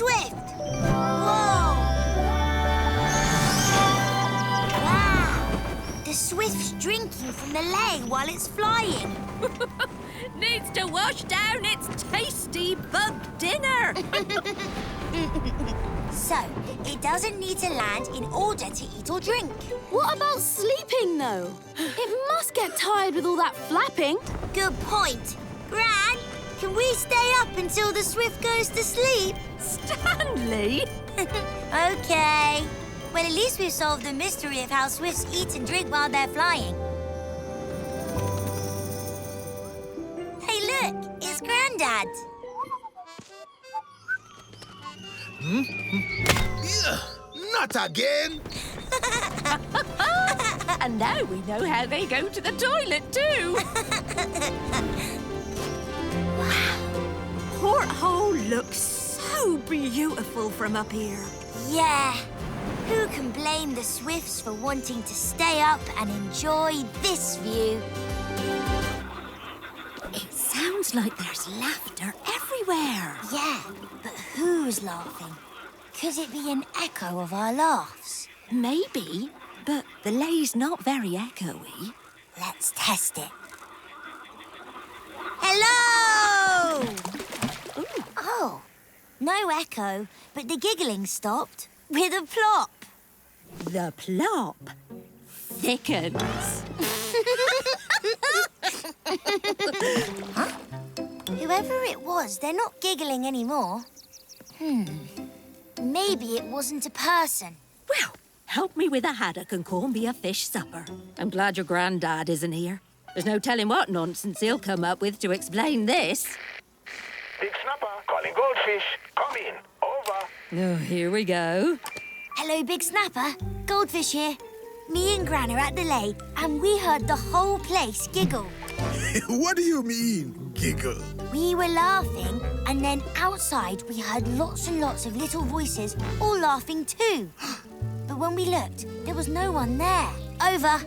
swift! Whoa! Wow! The swift's drinking from the lake while it's flying. Needs to wash down its tasty bug dinner. So, it doesn't need to land in order to eat or drink. What about sleeping, though? It must get tired with all that flapping. Good point. Gran, can we stay up until the swift goes to sleep? Stanley? OK. Well, at least we've solved the mystery of how swifts eat and drink while they're flying. Hey, look, it's Grandad. Not again! And now we know how they go to the toilet, too. Wow. Porthole looks so beautiful from up here. Yeah. Who can blame the swifts for wanting to stay up and enjoy this view? It sounds like there's laughter everywhere. Yeah, but who's laughing? Could it be an echo of our laughs? Maybe, but the lay's not very echoey. Let's test it. Hello! Ooh. Oh, no echo, but the giggling stopped with a plop. The plop thickens. Huh? Whoever it was, they're not giggling anymore. Maybe it wasn't a person. Well, help me with a haddock and call me a fish supper. I'm glad your granddad isn't here. There's no telling what nonsense he'll come up with to explain this. Big Snapper, calling goldfish. Come in. Over. Oh, here we go. Hello, Big Snapper. Goldfish here. Me and Gran are at the lake, and we heard the whole place giggle. What do you mean, giggle? We were laughing, and then outside we heard lots and lots of little voices all laughing too. But when we looked, there was no one there. Over.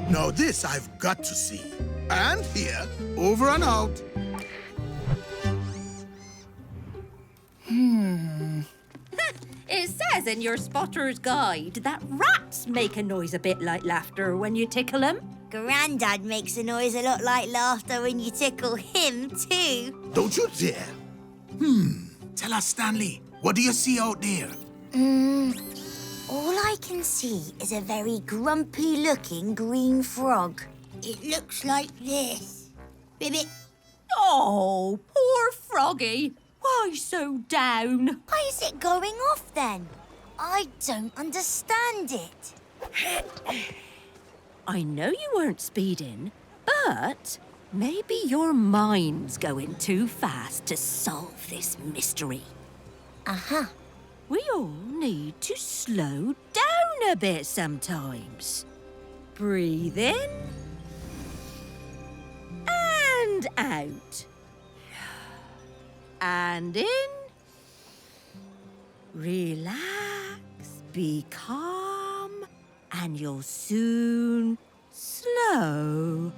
Now this I've got to see. And here, over and out. It says in your spotter's guide that rats make a noise a bit like laughter when you tickle them. Grandad makes a noise a lot like laughter when you tickle him too. Don't you dare. Tell us, Stanley, what do you see out there? All I can see is a very grumpy-looking green frog. It looks like this. Ribbit. Oh, poor Froggy. Why so down? Why is it going off then? I don't understand it. I know you weren't speeding, but maybe your mind's going too fast to solve this mystery. Uh-huh. We all need to slow down a bit sometimes. Breathe in and out. And in. Relax, be calm, and you'll soon slow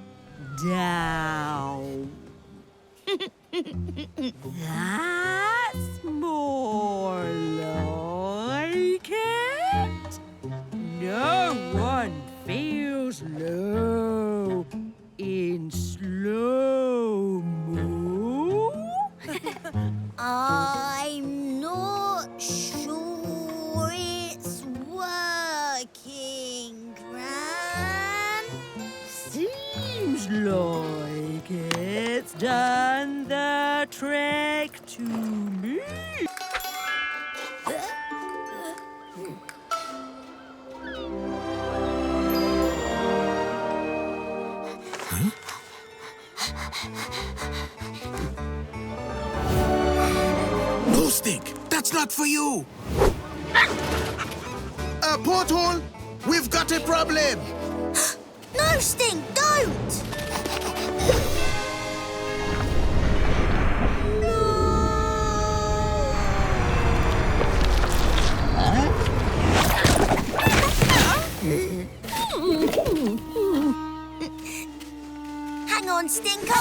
down. That's more like it. No one feels low in slow-mo. I'm not sure it's working, Gran. Seems like it's done the trick to me. No, Stink, that's not for you. Porthole, we've got a problem. No, Stink, don't! Hang on, Stinko.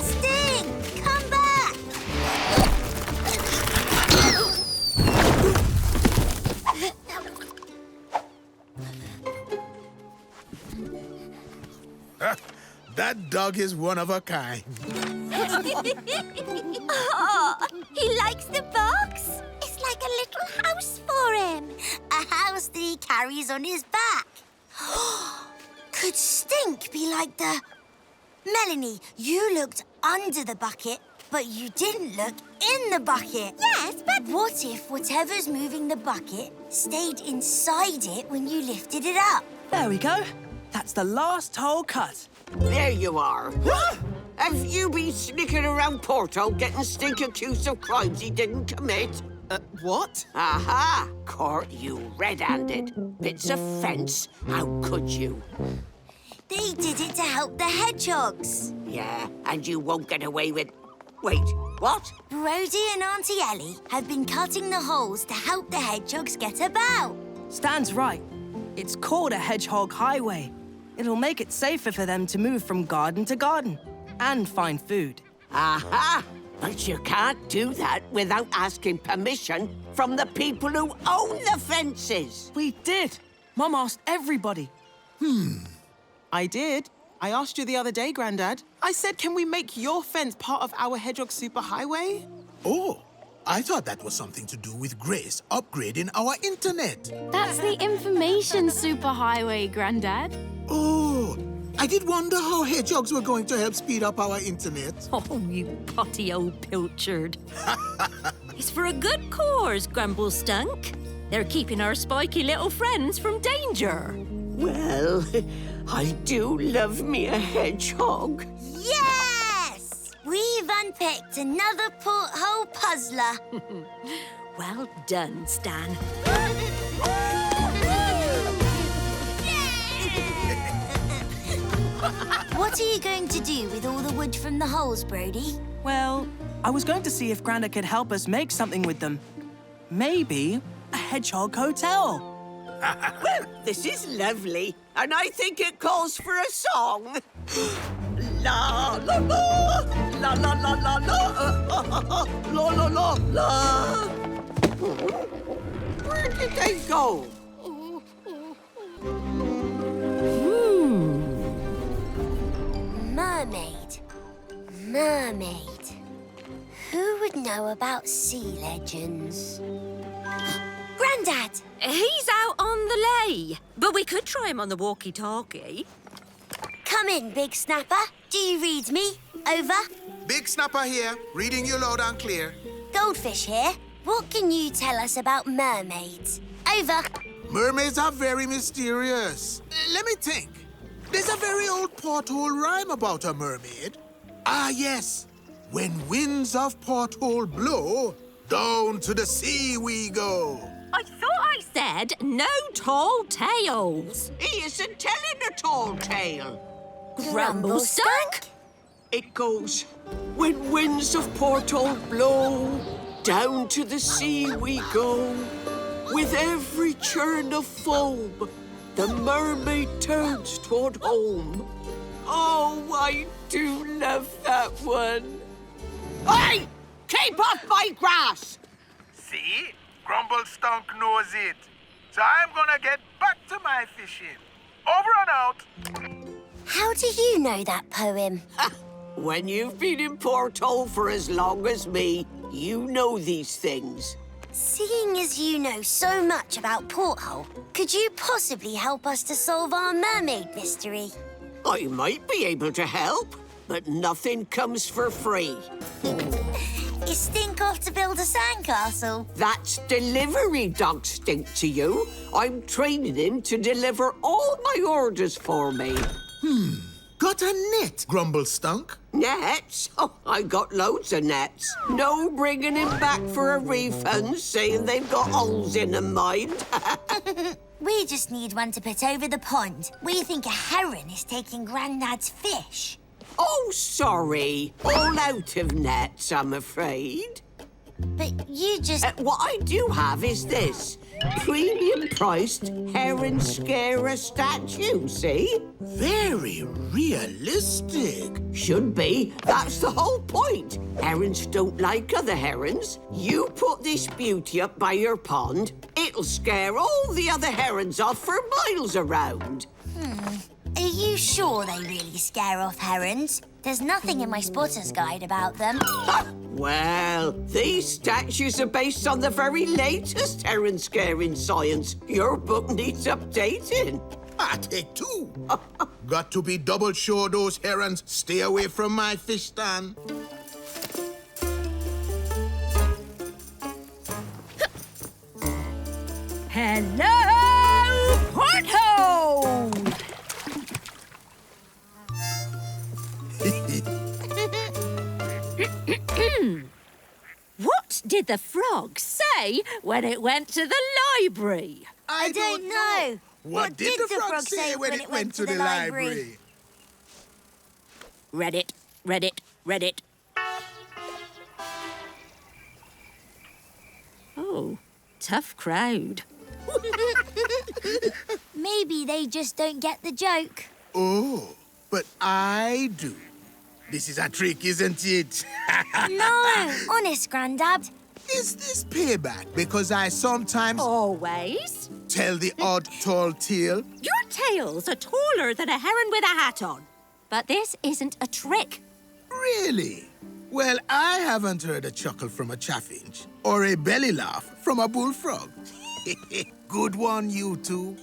Sting, come back! That dog is one of a kind. Oh, he likes the box. It's like a little house for him. A house that he carries on his back. Could Stink be like the... Melanie, you looked under the bucket, but you didn't look in the bucket. Yes, but... What if whatever's moving the bucket stayed inside it when you lifted it up? There we go. That's the last hole cut. There you are. Have you been sneaking around Porthole getting Stink accused of crimes he didn't commit? What? Aha! Caught you red-handed. Bits of fence. How could you? They did it to help the hedgehogs. Yeah, and you won't get away with... Wait, what? Brody and Auntie Ellie have been cutting the holes to help the hedgehogs get about. Stan's right. It's called a hedgehog highway. It'll make it safer for them to move from garden to garden and find food. Aha! But you can't do that without asking permission from the people who own the fences. We did. Mum asked everybody. I did. I asked you the other day, Grandad. I said, can we make your fence part of our hedgehog superhighway? Oh, I thought that was something to do with Grace upgrading our internet. That's the information superhighway, Grandad. Oh, I did wonder how hedgehogs were going to help speed up our internet. Oh, you potty old pilchard. It's for a good cause, Grumble Stunk. They're keeping our spiky little friends from danger. Well, I do love me a hedgehog. Yes! We've unpicked another porthole puzzler. Well done, Stan. What are you going to do with all the wood from the holes, Brody? Well, I was going to see if Grandad could help us make something with them. Maybe a hedgehog hotel. Well, this is lovely, and I think it calls for a song. La la la, la la la la la, la la la la. Where did they go? Mermaid. Mermaid. Who would know about sea legends? Grandad! He's out on the lay, but we could try him on the walkie-talkie. Come in, Big Snapper. Do you read me? Over. Big Snapper here, reading you loud and clear. Goldfish here. What can you tell us about mermaids? Over. Mermaids are very mysterious. Let me think. There's a very old Porthole rhyme about a mermaid. Ah, yes. When winds of Porthole blow, down to the sea we go. I thought I said no tall tales. He isn't telling a tall tale. Grumble Stunk? It goes, when winds of Porthole blow, down to the sea we go. With every churn of foam, the mermaid turns toward home. Oh, I do love that one. Hey! Keep off my grass! See? Grumble Stunk knows it. So I'm gonna get back to my fishing. Over and out. How do you know that poem? When you've been in Porthole for as long as me, you know these things. Seeing as you know so much about Porthole, could you possibly help us to solve our mermaid mystery? I might be able to help, but nothing comes for free. Is Stink off to build a sandcastle? That's delivery dog Stink to you. I'm training him to deliver all my orders for me. Got a net, Grumble Stunk. Nets? Oh, I got loads of nets. No bringing him back for a refund, saying they've got holes in them, mind. We just need one to put over the pond. We think a heron is taking Grandad's fish. Oh, sorry. All out of nets, I'm afraid. But you just... What I do have is this. Premium priced heron scarer statue, see? Very realistic. Should be. That's the whole point. Herons don't like other herons. You put this beauty up by your pond, it'll scare all the other herons off for miles around. Are you sure they really scare off herons? There's nothing in my spotter's guide about them. Well, these statues are based on the very latest heron scaring science. Your book needs updating. I take two. Got to be double sure those herons stay away from my fish stand. Hello, Porthole! What did the frog say when it went to the library? I don't know. What did the frog say when it went to the library? Read it, read it, read it. Oh, tough crowd. Maybe they just don't get the joke. Oh, but I do. This is a trick, isn't it? No, honest, Grandad. Is this payback because I sometimes Always. tell the odd tall tale? Your tails are taller than a heron with a hat on. But this isn't a trick. Really? Well, I haven't heard a chuckle from a chaffinch or a belly laugh from a bullfrog. Good one, you two.